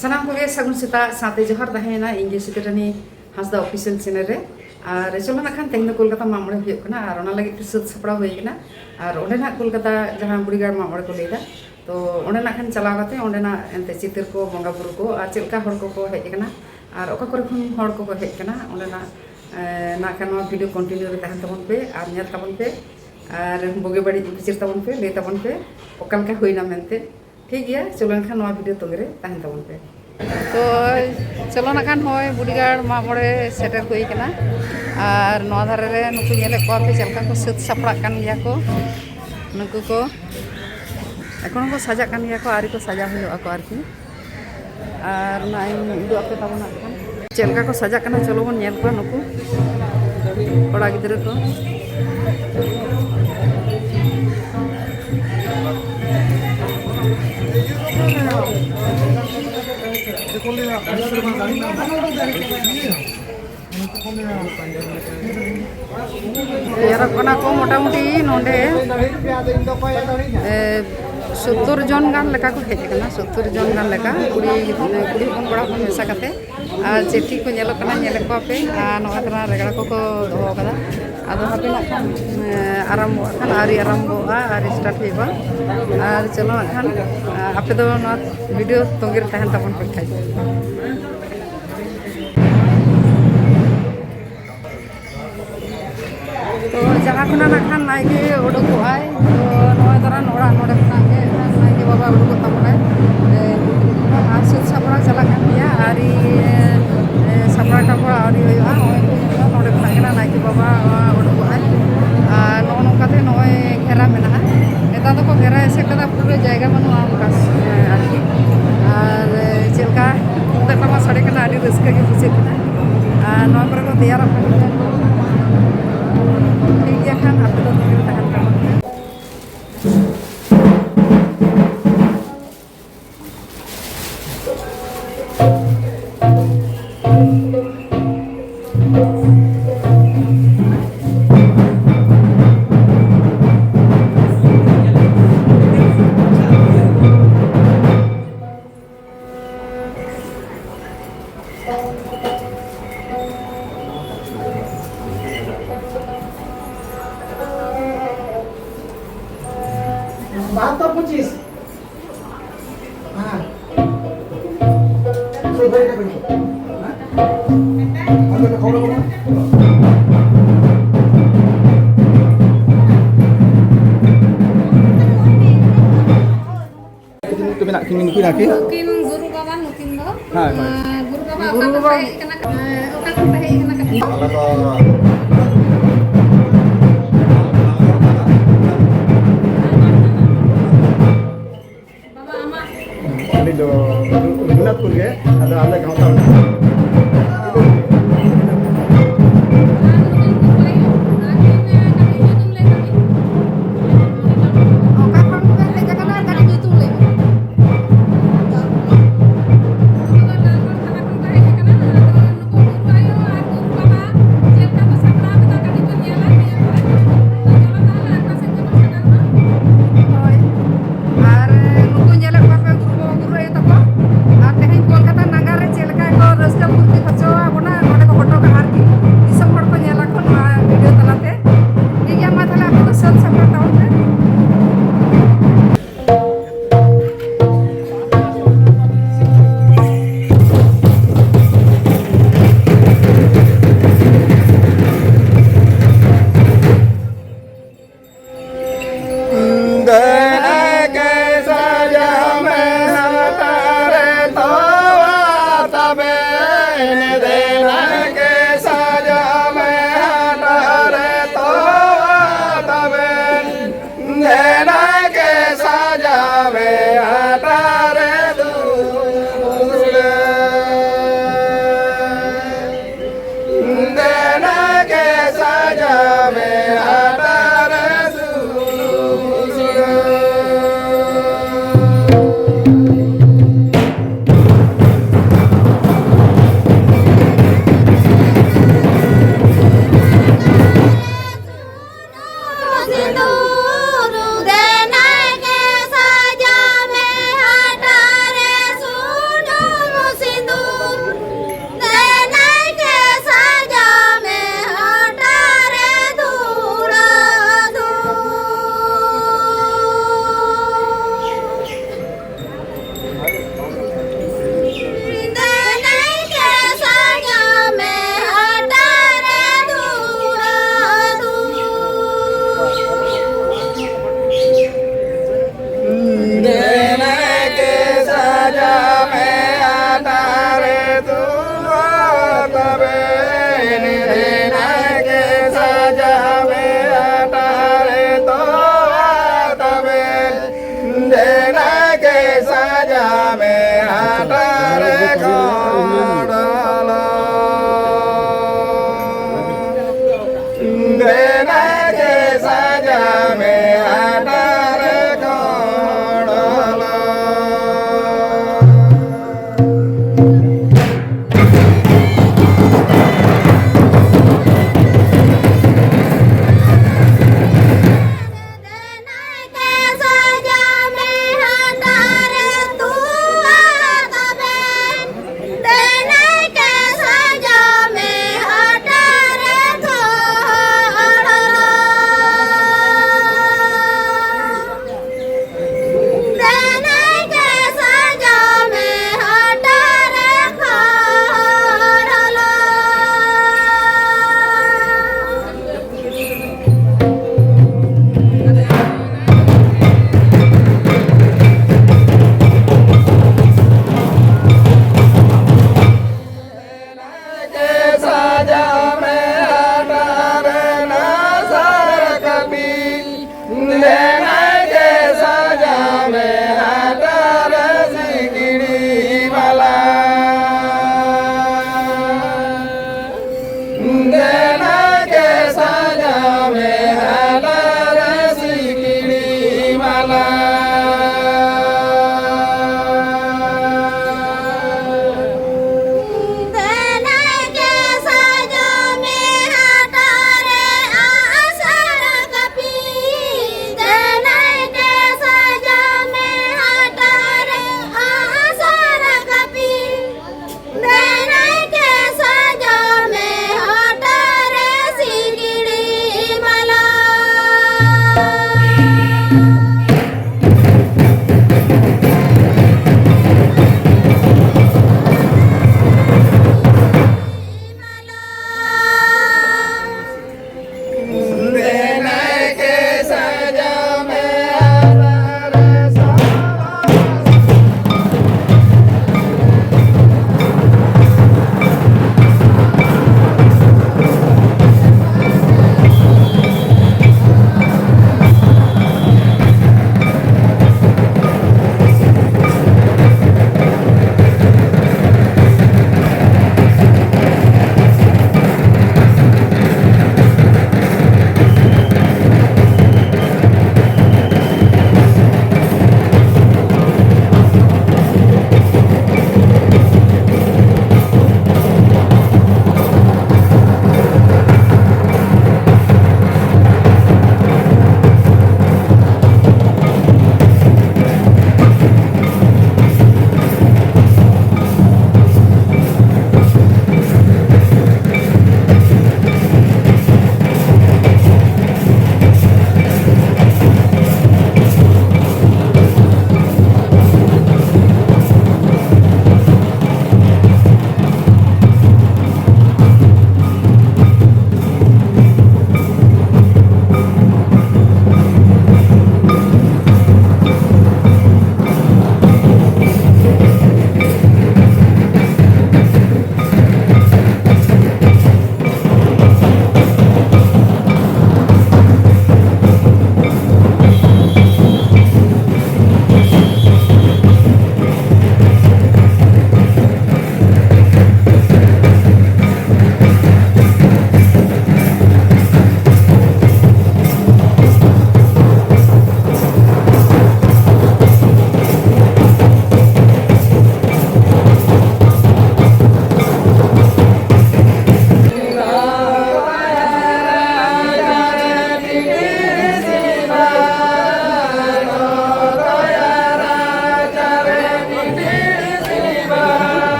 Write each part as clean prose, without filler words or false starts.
सानाम को सगुन सेता साथे जोहार तहेना इंगे सेक्रेटारी हांसदा ऑफिशियल चैनल रे और चलो ना खान तेहन कोलकाता मामड़े हुई कना और ओना लगे सद सपड़ा हुई कना और ओंडे ना कोलकाता जहां बुढ़ीगाड़ मामड़े को लेदा तो ओंडे ना खान चलाव काते ओंडे ना एंते चितर को बंगा बुरु को और चलका हड़ को हेज कना और ओका करे खन हड़ को हेज कना ओंडे ना खान वीडियो कंटिन्यू रे तहन तबन पे और नेल तबन पे और बगे बड़ी बिचार तबन पे ले तबन पे ओकल का होइना मेनते ठीक गया चलो खान वीडियो तंगे तहन तबन पे तो चलो ना खान होय बुढ़ीगाड़ मामड़े सेटर हुई कना और नौ धारे रे नुकु नेले को पे चलका को सद सपड़ा कान गया को नुकु को एखन को सजा कान गया को आरी को सजा हुआ को आरकी और ना उदु आपे तबना खान चलका को सजा काना चलो बन नेल को नुकु बड़ा गिदरे को मोटामुटी नोडे 70 जन गान लेका को हेज कना 70 जन गान लेका कुड़ी हपन बड़ा हपन मेसा काते और चेठी को नेलो कना नेले को पे नोआ तरा रेगड़ा को दोहो कदा आदो हापे ना आरंभ खान आरी आरंभ आरी स्टार्ट होइबा और चलो खान आपे दो ना वीडियो तंगिर तहन तबन पे खाइ तो जहाँ खुना ना खान नाइके उडुको आय तो नोय तरा नोड़ा नोडे खुना के नाइके बाबा उडुको तबने आ सद सपड़ा चला कान गया आरी सपड़ा टापड़ा आरी होइबा नोडे खुना के नाइके बाबा उडुको आय नो नोकाते नोय घेरा मेना नेता तो को घेरा एसे कदा पूरे जायगा मनु आमकास आरकी और चलका तकमा सड़े कना आडी रस्का के बुझे कना नो पर को तैयार ठीक गया खान आपे तो तहन तबन बात तो 25 हाँ तो भाई का बिल्कुल हाँ अगर तो खोलो बोलो तो बिना किन किन आके किन गुरु बाबा नुकिन दो हाँ गुरु बाबा ओका को पे कना ಅಲ್ಲಿ ರಘುನಾಥ್ಪುರ್ಗೆ ಅದು ಅಲ್ಲೇ ಗಾಂವ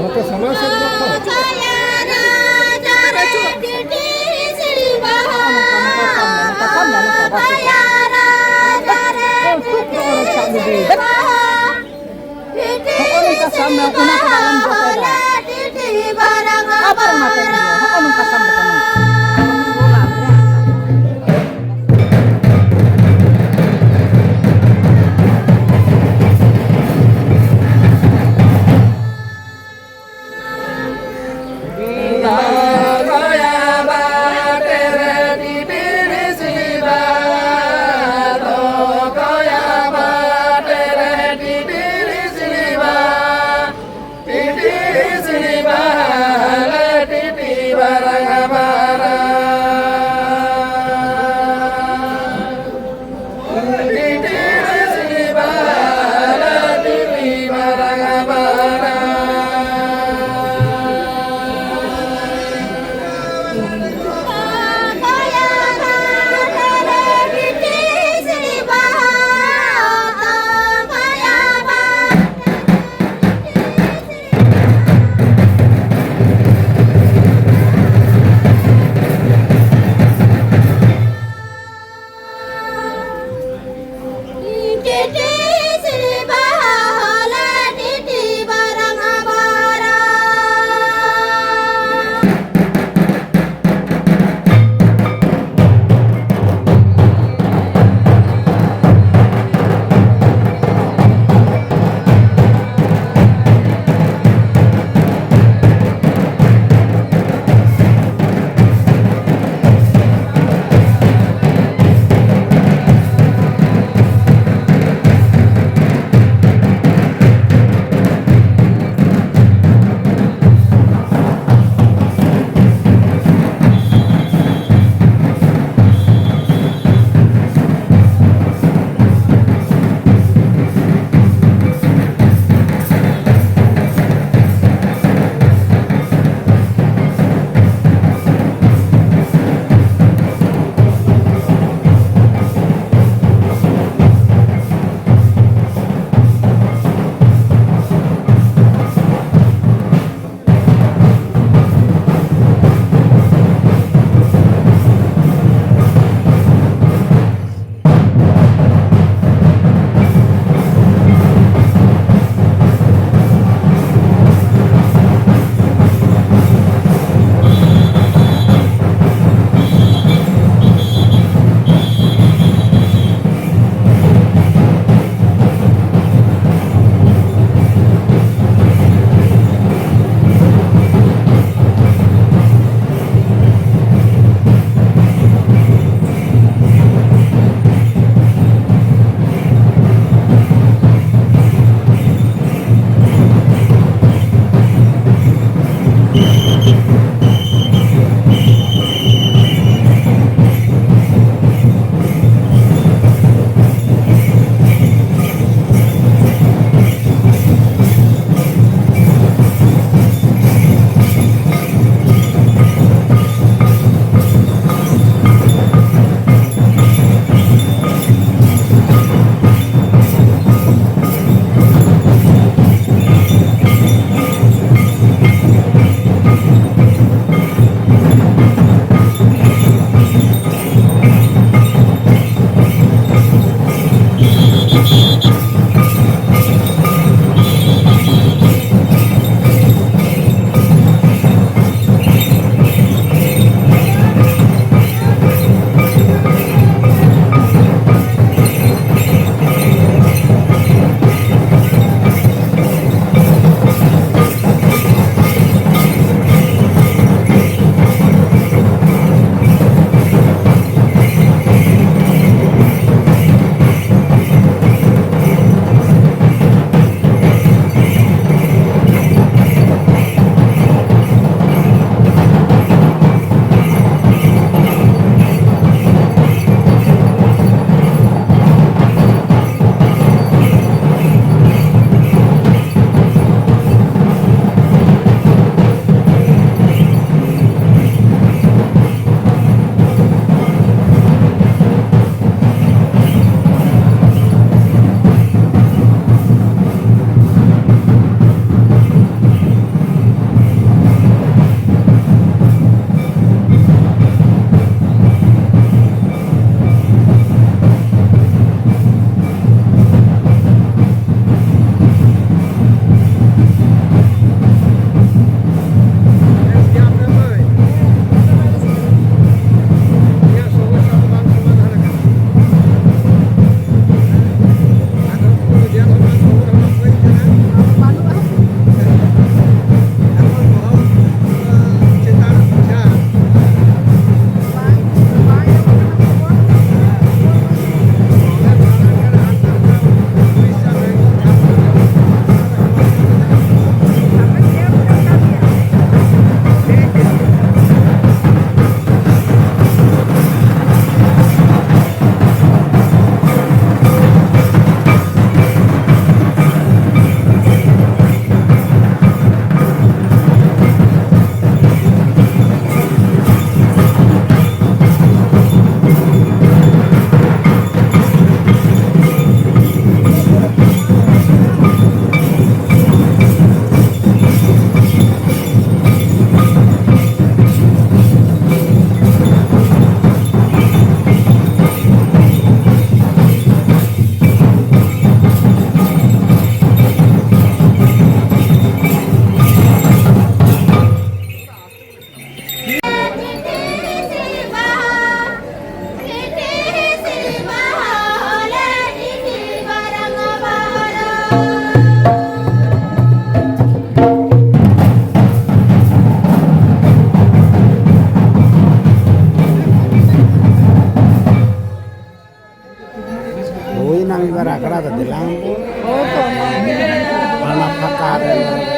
Noto sama saja. ᱢᱤᱫ ᱵᱟᱨ ᱟᱠᱷᱲᱟ ᱫᱚ ᱫᱮᱞᱟᱝ ᱚᱱᱟ ᱯᱷᱟᱸᱠᱟ ᱨᱮ